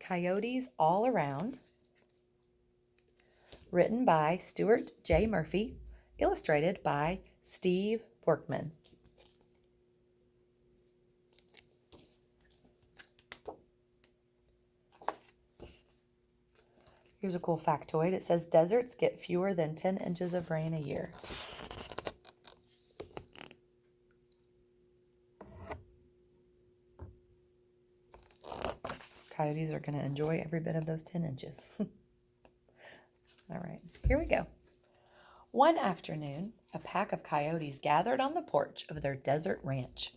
Coyotes All Around, written by Stuart J. Murphy, illustrated by Steve Borkman. Here's a cool factoid. It says deserts get fewer than 10 inches of rain a year. Coyotes are going to enjoy every bit of those 10 inches. All right, here we go. One afternoon, a pack of coyotes gathered on the porch of their desert ranch.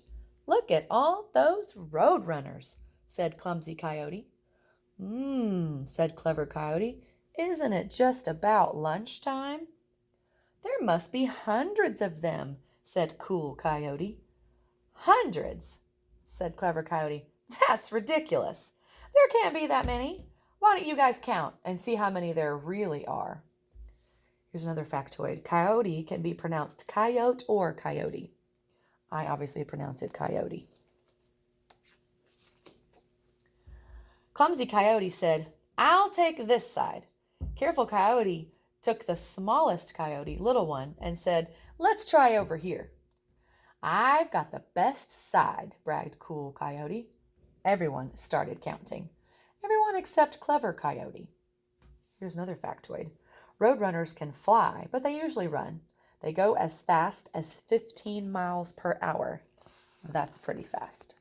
"Look at all those roadrunners," said Clumsy Coyote. Said Clever Coyote. "Isn't it just about lunchtime?" "There must be hundreds of them," said Cool Coyote. "Hundreds," said Clever Coyote. "That's ridiculous. There can't be that many. Why don't you guys count and see how many there really are?" Here's another factoid. Coyote can be pronounced coyote or coyote. I obviously pronounce it coyote. Clumsy Coyote said, "I'll take this side." Careful Coyote took the smallest coyote, Little One, and said, "Let's try over here." "I've got the best side," bragged Cool Coyote. Everyone started counting. Everyone except Clever Coyote. Here's another factoid. Roadrunners can fly, but they usually run. They go as fast as 15 miles per hour. That's pretty fast.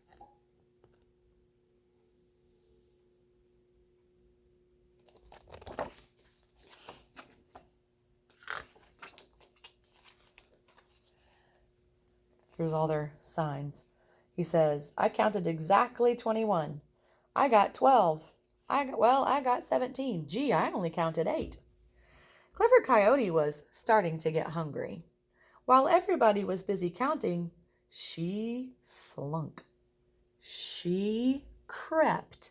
Here's all their signs. He says, "I counted exactly 21. I got 12. I got 17. Gee, I only counted 8. Clever Coyote was starting to get hungry. While everybody was busy counting, she slunk. She crept.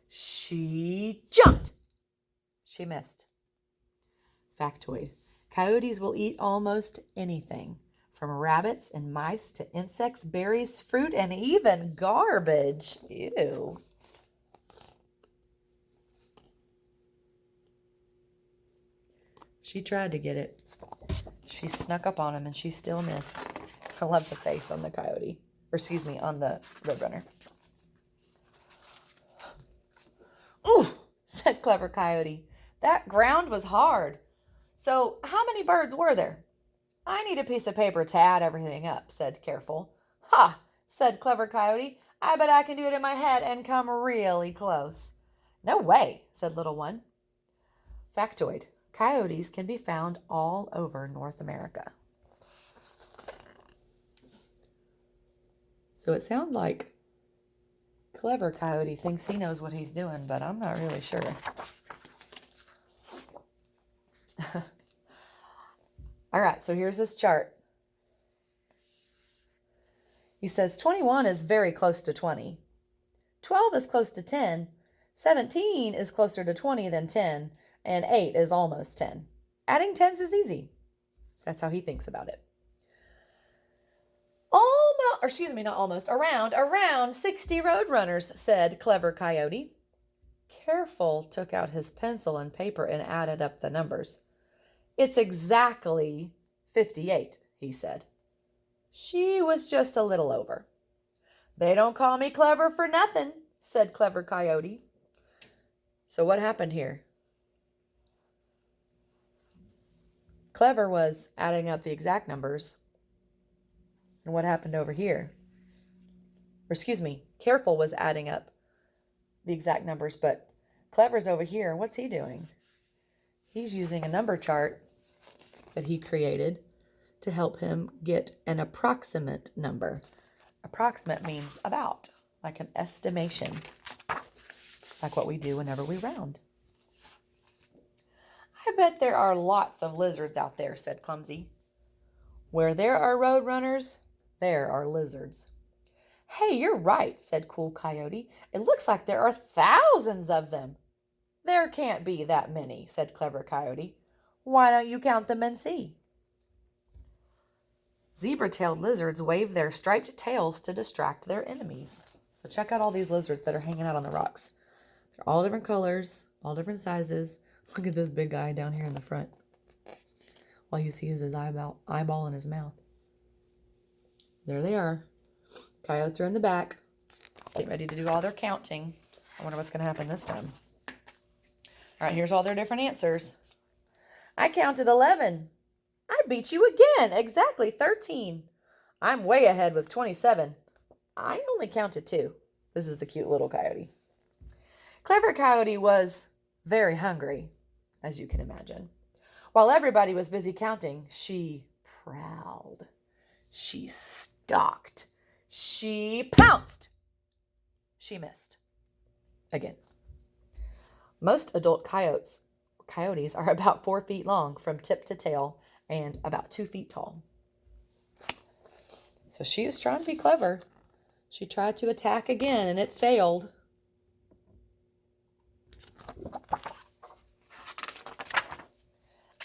She jumped. She missed. Factoid. Coyotes will eat almost anything, from rabbits and mice to insects, berries, fruit, and even garbage. Ew. She tried to get it. She snuck up on him and she still missed. I love the face on the coyote. Or excuse me, on the roadrunner. "Ooh," said Clever Coyote. "That ground was hard. So how many birds were there?" "I need a piece of paper to add everything up," said Careful. "Ha," said Clever Coyote. "I bet I can do it in my head and come really close." "No way," said Little One. Factoid. Coyotes can be found all over North America. So it sounds like Clever Coyote thinks he knows what he's doing, but I'm not really sure. All right, so here's this chart. He says 21 is very close to 20. 12 is close to 10. 17 is closer to 20 than 10. And 8 is almost 10. Adding tens is easy. That's how he thinks about it. Around 60 roadrunners, said Clever Coyote. Careful took out his pencil and paper and added up the numbers. "It's exactly 58, he said. She was just a little over. "They don't call me clever for nothing," said Clever Coyote. So what happened here? Clever was adding up the exact numbers. And what happened over here? Careful was adding up the exact numbers, but Clever's over here. What's he doing? He's using a number chart that he created to help him get an approximate number. Approximate means about, like an estimation, like what we do whenever we round. "I bet there are lots of lizards out there," said Clumsy. "Where there are roadrunners, there are lizards." "Hey, you're right," said Cool Coyote. "It looks like there are thousands of them." "There can't be that many," said Clever Coyote. "Why don't you count them and see?" Zebra-tailed lizards wave their striped tails to distract their enemies. So check out all these lizards that are hanging out on the rocks. They're all different colors, all different sizes. Look at this big guy down here in the front. All you see is his eyeball in his mouth. There they are. Coyotes are in the back, getting ready to do all their counting. I wonder what's going to happen this time. All right, here's all their different answers. I counted 11. I beat you again. Exactly 13. I'm way ahead with 27. I only counted 2. This is the cute little coyote. Clever Coyote was very hungry, as you can imagine. While everybody was busy counting, she prowled. She stalked. She pounced. She missed. Again. Most adult coyotes are about 4 feet long from tip to tail and about 2 feet tall. So she was trying to be clever. She tried to attack again and it failed.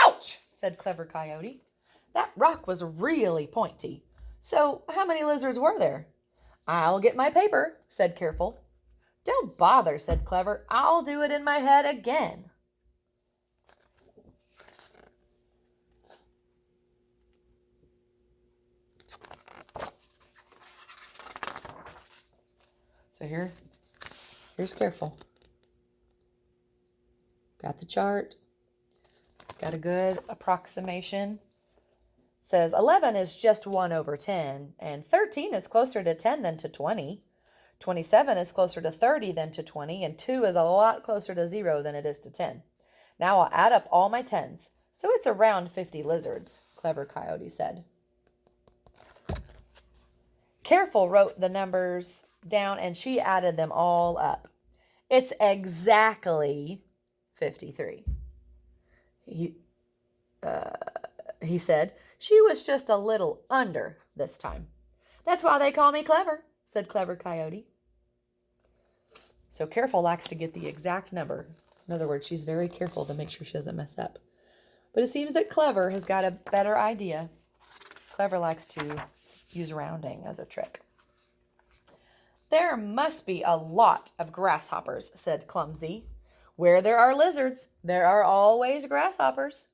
Ouch, said Clever Coyote. That rock was really pointy. So how many lizards were there? I'll get my paper, said Careful. Don't bother, said Clever. I'll do it in my head again. So here's Careful. Got the chart. Got a good approximation. Says 11 is just 1 over 10, and 13 is closer to 10 than to 20. 27 is closer to 30 than to 20, and 2 is a lot closer to 0 than it is to 10. Now I'll add up all my 10s, so it's around 50 lizards, Clever Coyote said. Careful wrote the numbers down, and she added them all up. It's exactly 53. He said, she was just a little under this time. That's why they call me Clever, said Clever Coyote. So Careful likes to get the exact number. In other words, she's very careful to make sure she doesn't mess up. But it seems that Clever has got a better idea. Clever likes to use rounding as a trick. There must be a lot of grasshoppers, said Clumsy. Where there are lizards, there are always grasshoppers.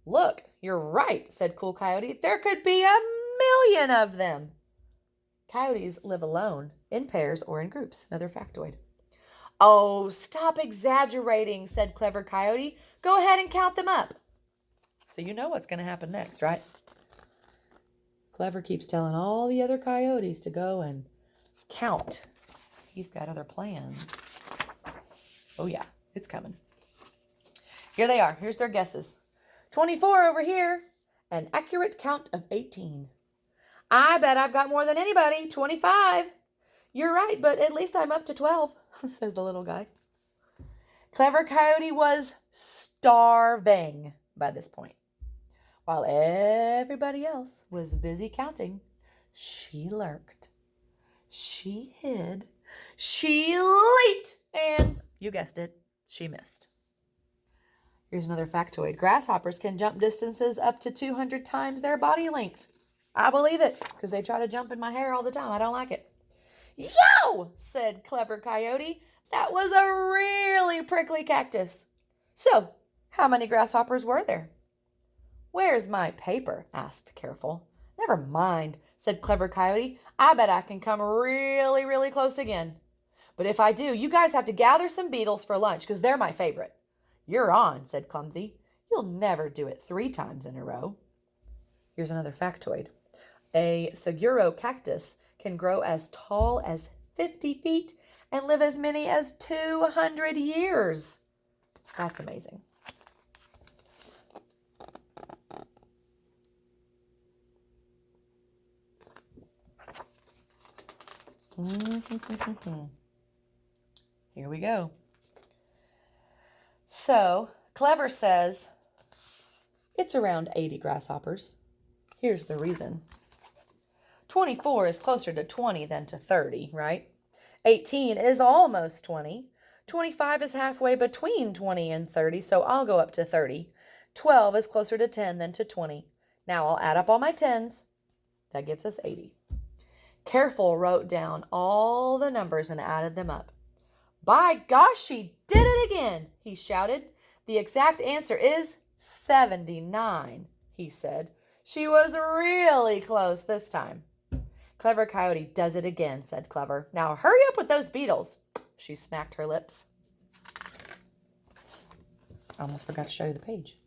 Look, you're right, said Cool Coyote. There could be 1,000,000 of them. Coyotes live alone, in pairs, or in groups. Another factoid. Oh, stop exaggerating, said Clever Coyote. Go ahead and count them up. So you know what's going to happen next, right? Clever keeps telling all the other coyotes to go and count. He's got other plans. Oh yeah, it's coming. Here they are. Here's their guesses. 24 over here. An accurate count of 18. I bet I've got more than anybody. 25. You're right, but at least I'm up to 12, says the little guy. Clever Coyote was starving by this point. While everybody else was busy counting, she lurked. She hid. She leaped. And, you guessed it, she missed. Here's another factoid. Grasshoppers can jump distances up to 200 times their body length. I believe it, because they try to jump in my hair all the time. I don't like it. Yo, said Clever Coyote. That was a really prickly cactus. So, how many grasshoppers were there? Where's my paper? Asked Careful. Never mind, said Clever Coyote. I bet I can come really, really close again. But if I do, you guys have to gather some beetles for lunch, because they're my favorite. You're on, said Clumsy. You'll never do it 3 times in a row. Here's another factoid. A Seguro cactus can grow as tall as 50 feet and live as many as 200 years. That's amazing. Here we go. So, Clever says it's around 80 grasshoppers. Here's the reason. 24 is closer to 20 than to 30, right? 18 is almost 20. 25 is halfway between 20 and 30, so I'll go up to 30. 12 is closer to 10 than to 20. Now I'll add up all my 10s. That gives us 80. Careful wrote down all the numbers and added them up. By gosh, she did it again, he shouted. The exact answer is 79, he said. She was really close this time. Clever Coyote does it again, said Clever. Now hurry up with those beetles. She smacked her lips. I almost forgot to show you the page.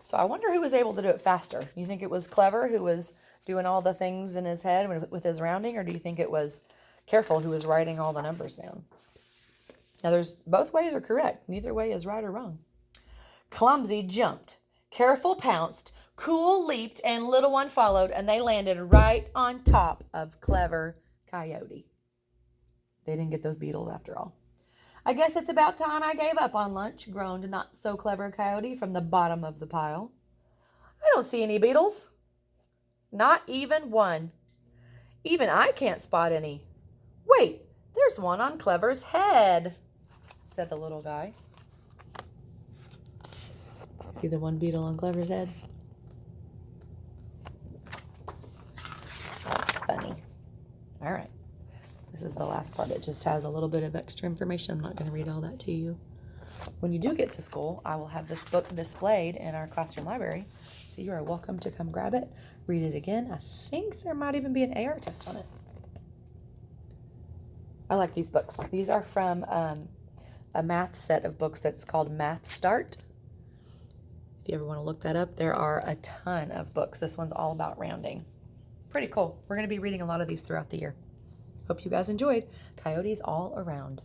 So I wonder who was able to do it faster. You think it was Clever who was doing all the things in his head with his rounding, or do you think it was Careful who was writing all the numbers down? Now there's both ways are correct. Neither way is right or wrong. Clumsy jumped. Careful pounced. Cool leaped, and Little One followed, and they landed right on top of Clever Coyote. They didn't get those beetles after all. I guess it's about time I gave up on lunch, groaned Not So Clever Coyote from the bottom of the pile. I don't see any beetles. Not even one. Even I can't spot any. Wait, there's one on Clever's head, said the little guy. See the one beetle on Clever's head? That's funny. All right. This is the last part. It just has a little bit of extra information. I'm not going to read all that to you. When you do get to school, I will have this book displayed in our classroom library. So you are welcome to come grab it, read it again. I think there might even be an AR test on it. I like these books. These are from a math set of books that's called Math Start. If you ever want to look that up, there are a ton of books. This one's all about rounding. Pretty cool. We're going to be reading a lot of these throughout the year. Hope you guys enjoyed Coyotes All Around.